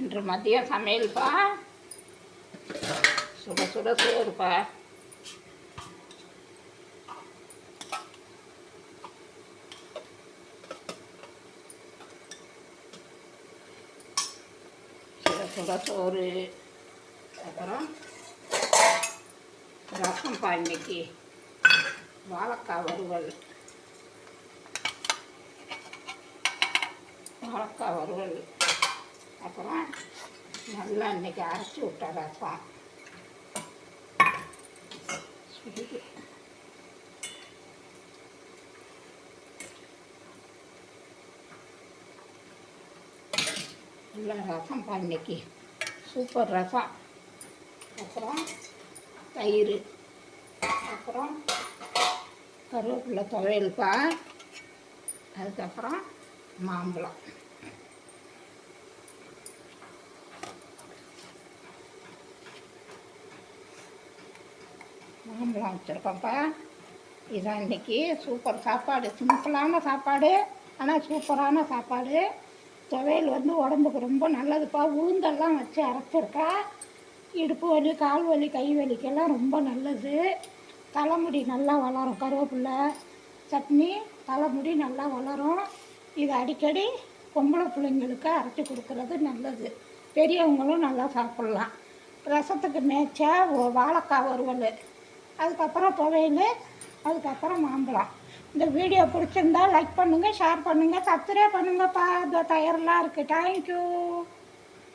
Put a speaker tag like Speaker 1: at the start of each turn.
Speaker 1: இன்று மதியம் சமையல்ப்பா, சுட சுட சோறுப்பா. சுட சுட சோறு, அப்புறம் ரசம்ப்பா. இன்னைக்கு வாழைக்காய் வறுவல், அப்புறம் நல்லா இன்னைக்கு அரைச்சி விட்ட ரசம். நல்லா ரசம்ப்பா இன்னைக்கு, சூப்பர் ரசம். அப்புறம் தயிர், அப்புறம் கருவேப்பிலை துவையல்ப்பா. அதுக்கப்புறம் மாம்பழம். மாம்பழம் வச்சுருக்கோம்ப்பா. இதான் இன்றைக்கி சூப்பர் சாப்பாடு. சிம்பிளான சாப்பாடு, ஆனால் சூப்பரான சாப்பாடு. துவையல் வந்து உடம்புக்கு ரொம்ப நல்லதுப்பா. உளுந்தெல்லாம் வச்சு அரைச்சிருக்கா. இடுப்பு வலி, கால் வலி, கை வலிக்கெல்லாம் ரொம்ப நல்லது. தலைமுடி நல்லா வளரும். கருவேப்பிலை சட்னி தலைமுடி நல்லா வளரும். இது அடிக்கடி பொம்பளை பிள்ளைங்களுக்கு அரைச்சி கொடுக்குறது நல்லது. பெரியவங்களும் நல்லா சாப்பிட்லாம். ரசத்துக்கு மேய்ச்சா வாழைக்காய் வறுவல், அதுக்கப்புறம் துவையல், அதுக்கப்புறம் மாம்பழம். இந்த வீடியோ பிடிச்சிருந்தா லைக் பண்ணுங்கள், ஷேர் பண்ணுங்கள், சப்ஸ்கிரைப் பண்ணுங்கப்பா. இந்த தயாரெலாம் இருக்குது. தேங்க்யூ.